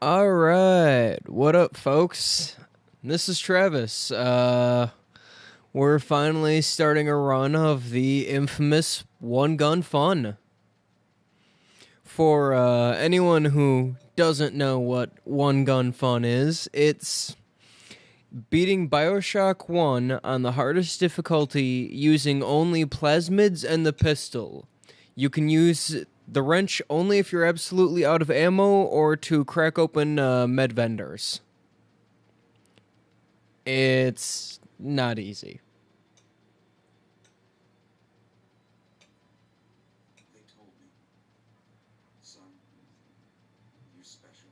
Alright, what up, folks? This is Travis. We're finally starting a run of the infamous One Gun Fun. For anyone who doesn't know what One Gun Fun is, it's beating Bioshock 1 on the hardest difficulty using only plasmids and the pistol. You can use the wrench only if you're absolutely out of ammo or to crack open med vendors. It's not easy. They told me, son, you're special.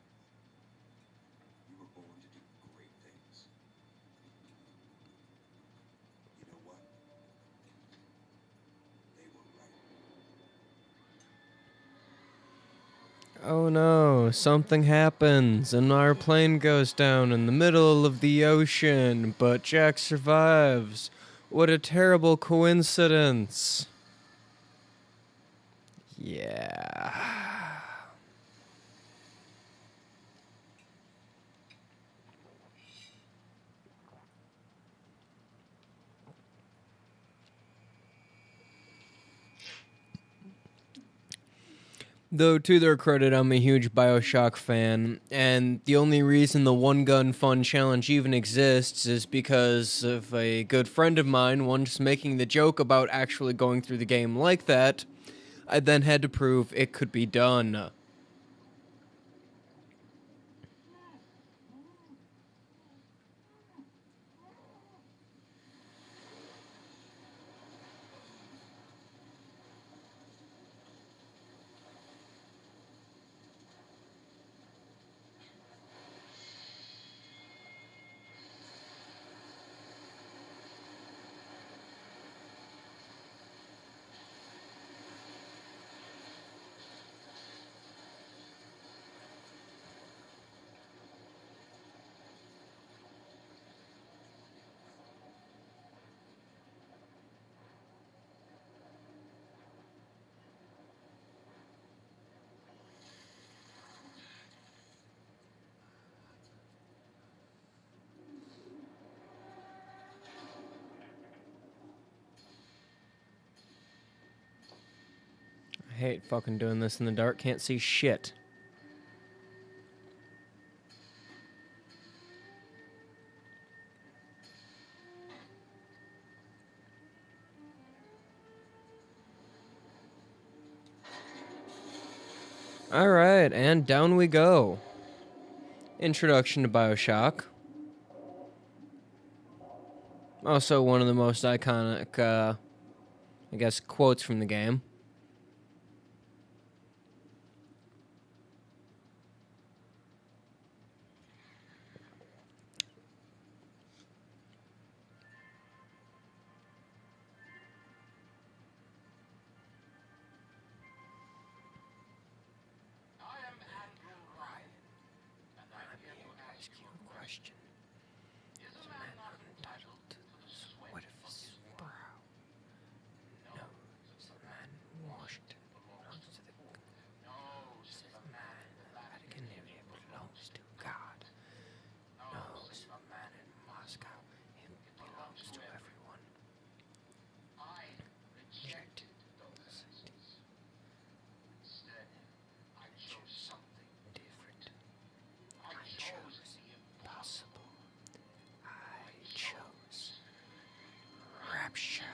You were born to do great things. You know what? They were right. Oh no, something happens and our plane goes down in the middle of the ocean, but Jack survives. What a terrible coincidence. Yeah. Though, to their credit, I'm a huge Bioshock fan, and the only reason the One Gun Fun Challenge even exists is because of a good friend of mine once making the joke about actually going through the game like that. I then had to prove it could be done. I hate fucking doing this in the dark, can't see shit. Alright, and down we go. Introduction to Bioshock. Also one of the most iconic, I guess, quotes from the game. Question. Is a man not entitled to the sweat of his brow? No, says the man in Washington belongs to the... No, says the man in the Vatican area belongs to God. No, says the man in Moscow, it belongs to everyone. I rejected those ideas. Instead, I chose something different. I chose the impossible. I chose rapture.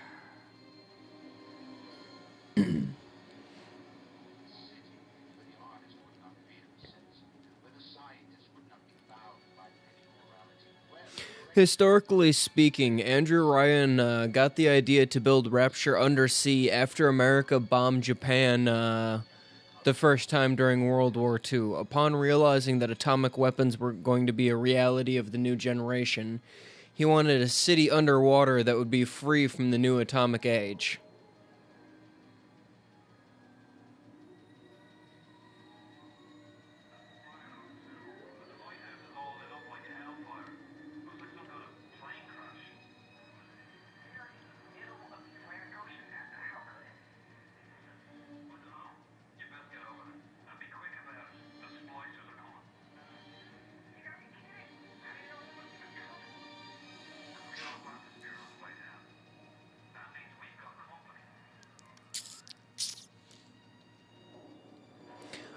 Historically speaking, Andrew Ryan got the idea to build Rapture undersea after America bombed Japan the first time during World War II. Upon realizing that atomic weapons were going to be a reality of the new generation, he wanted a city underwater that would be free from the new atomic age.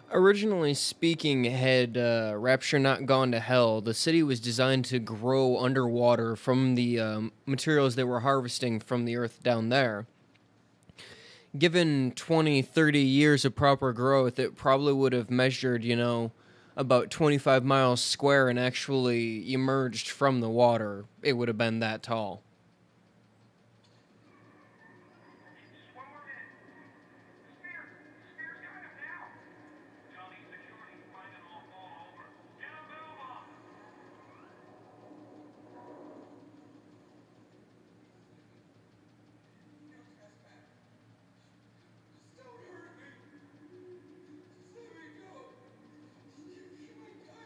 Originally speaking, had Rapture not gone to hell, the city was designed to grow underwater from the materials they were harvesting from the earth down there. Given 20, 30 years of proper growth, it probably would have measured, about 25 miles square and actually emerged from the water. It would have been that tall. Don't hurt me. Just let me go. You my gun.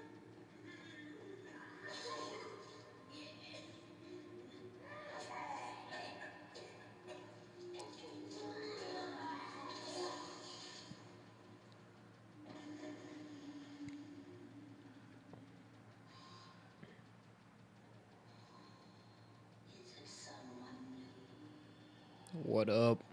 What up?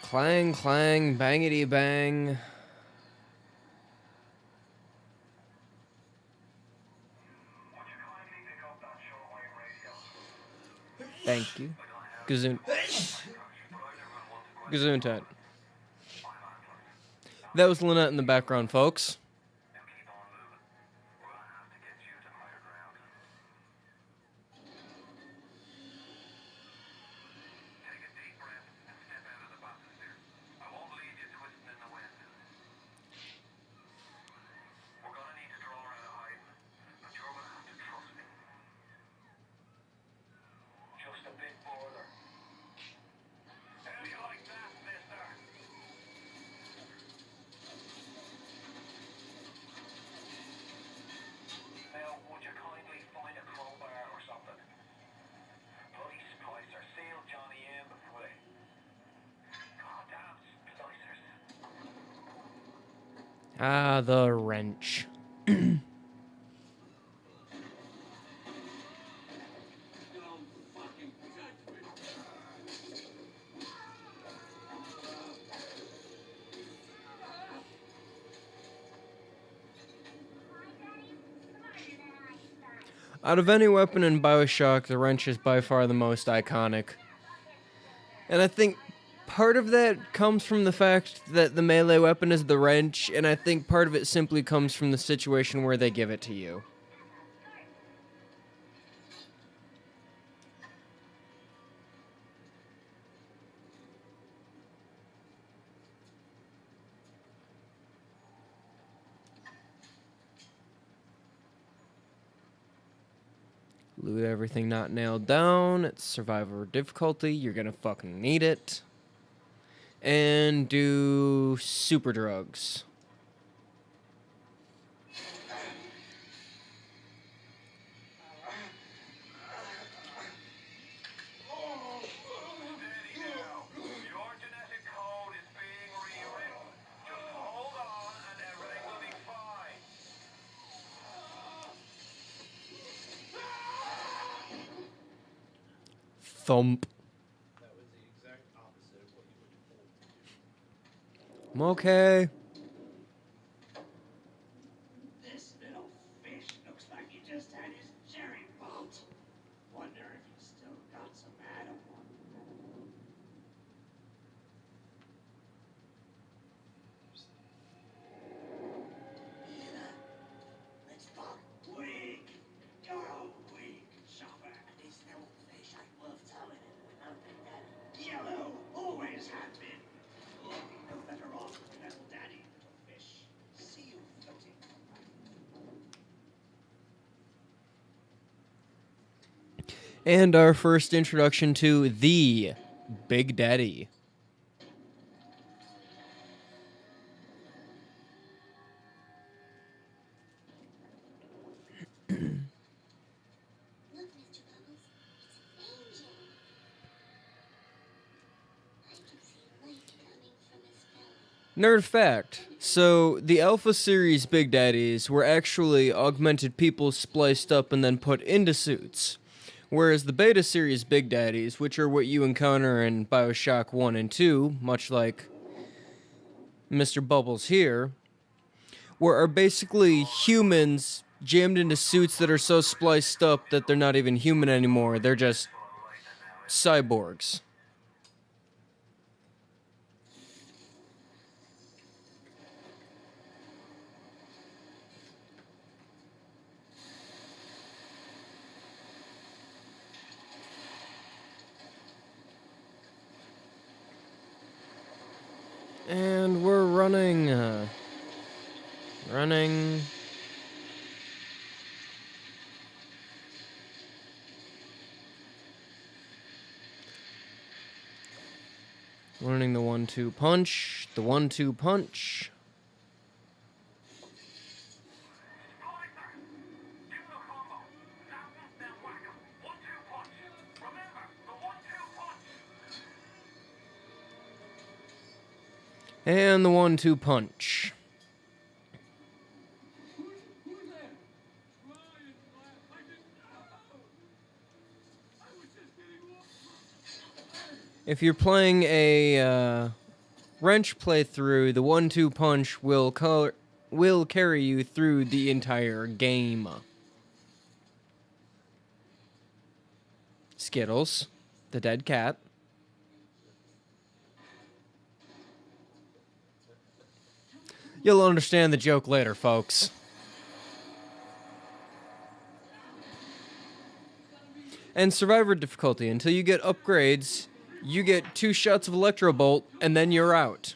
Clang, clang, bangity bang. Thank you. Gesundheit. That was Lynette in the background, folks. Ah, the wrench. Don't fucking touch me. Out of any weapon in Bioshock, the wrench is by far the most iconic. And I think part of that comes from the fact that the melee weapon is the wrench, and I think part of it simply comes from the situation where they give it to you. Loot everything not nailed down. It's survivor difficulty. You're gonna fucking need it. And do super drugs. Thump. That was the exact opposite of what you would have told to do. I'm okay. This little fish looks like he just had his cherry popped. Wonder if he's still got some Adam on. Let's talk weak. You're a weak shopper. This little fish ain't worth telling him with nothing that yellow always has been. No better off with your little daddy, little fish. See you floating. And our first introduction to the Big Daddy. Look, Mr. Bubbles, it's an angel. Nerd fact. So, the Alpha Series Big Daddies were actually augmented people spliced up and then put into suits. Whereas the Beta Series Big Daddies, which are what you encounter in Bioshock 1 and 2, much like Mr. Bubbles here, are basically humans jammed into suits that are so spliced up that they're not even human anymore. They're just cyborgs. And we're running. Running. Learning the 1-2 punch. The 1-2 punch. And the 1-2 punch. If you're playing a wrench playthrough, the 1-2 punch will carry you through the entire game. Skittles, the dead cat. You'll understand the joke later, folks. And Survivor difficulty. Until you get upgrades, you get 2 shots of Electro Bolt, and then you're out.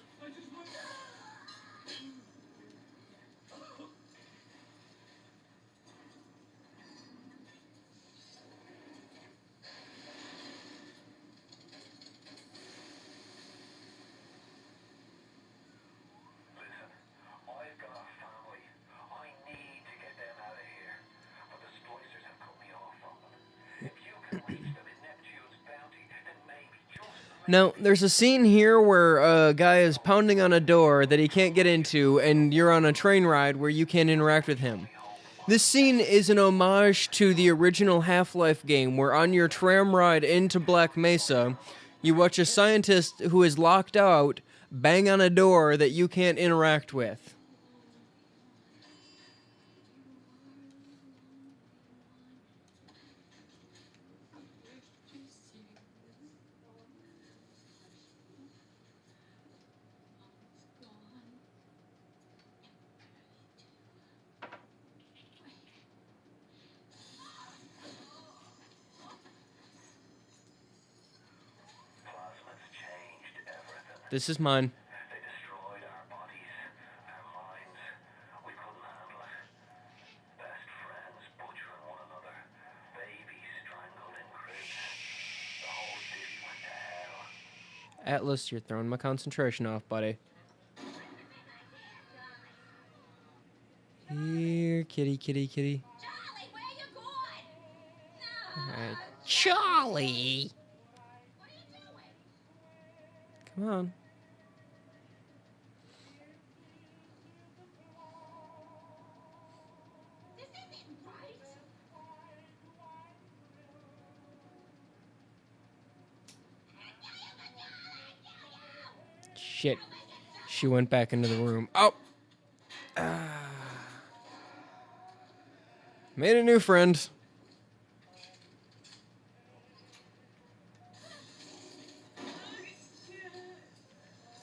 Now, there's a scene here where a guy is pounding on a door that he can't get into, and you're on a train ride where you can't interact with him. This scene is an homage to the original Half-Life game, where on your tram ride into Black Mesa, you watch a scientist who is locked out bang on a door that you can't interact with. Plasmids changed everything. This is mine. They destroyed our bodies, our minds. We couldn't handle it. Best friends butchering one another. Babies strangled in cribs. The whole city went to hell. Atlas, you're throwing my concentration off, buddy. Here, kitty, kitty, kitty. Charlie, where you going? No. Alright. Charlie! What are you doing? Come on. This isn't right. Shit. She went back into the room. Oh! Made a new friend.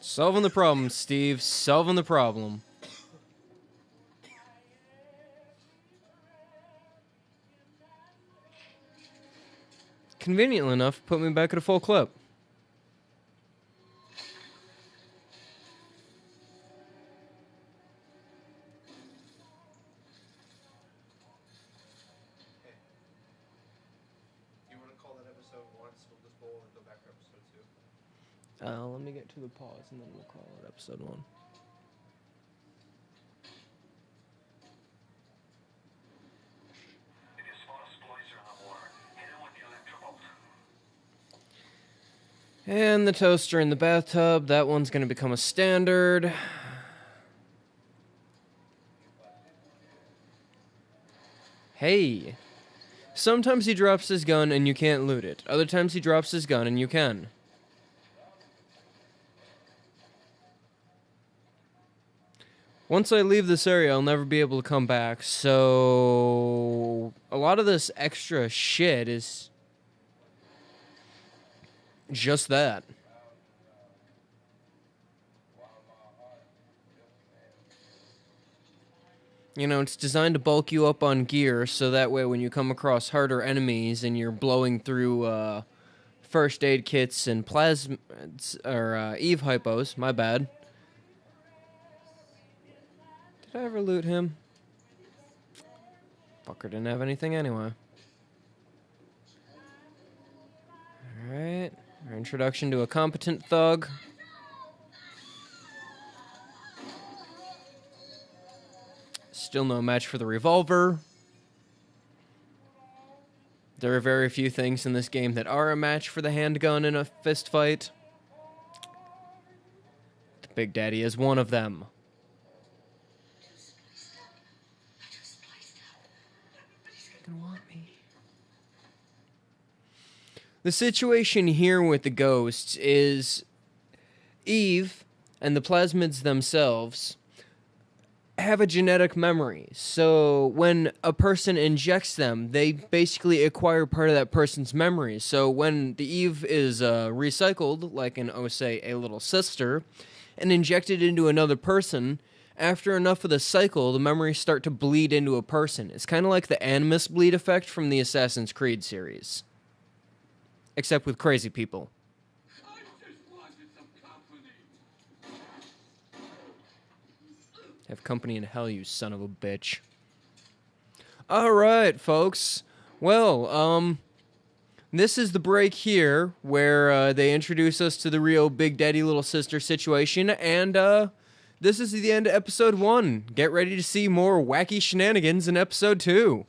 Solving the problem, Steve. Solving the problem. Conveniently enough, put me back at a full clip. You want to call that episode 1, Spill This Bowl, and go back to episode 2? Let me get to the pause and then we'll call it episode 1. If you spot a splicer in the water, hit him with the electrobolt. And the toaster in the bathtub, that one's going to become a standard. Hey. Sometimes he drops his gun and you can't loot it. Other times he drops his gun and you can. Once I leave this area, I'll never be able to come back, so a lot of this extra shit is just that. You know, it's designed to bulk you up on gear, so that way when you come across harder enemies and you're blowing through first aid kits and plasmids, or Eve hypos, my bad. Did I ever loot him? Fucker didn't have anything anyway. Alright, our introduction to a competent thug. Still no match for the revolver. There are very few things in this game that are a match for the handgun in a fist fight. The Big Daddy is one of them. Gonna want me. The situation here with the ghosts is Eve and the plasmids themselves have a genetic memory. So when a person injects them, they basically acquire part of that person's memory. So when the Eve is recycled, like in, oh, say, a little sister, and injected into another person, after enough of the cycle, the memories start to bleed into a person. It's kind of like the Animus bleed effect from the Assassin's Creed series. Except with crazy people. I just wanted some company. Have company in hell, you son of a bitch. Alright, folks. Well, this is the break here where they introduce us to the real Big Daddy Little Sister situation, and this is the end of episode 1. Get ready to see more wacky shenanigans in episode 2.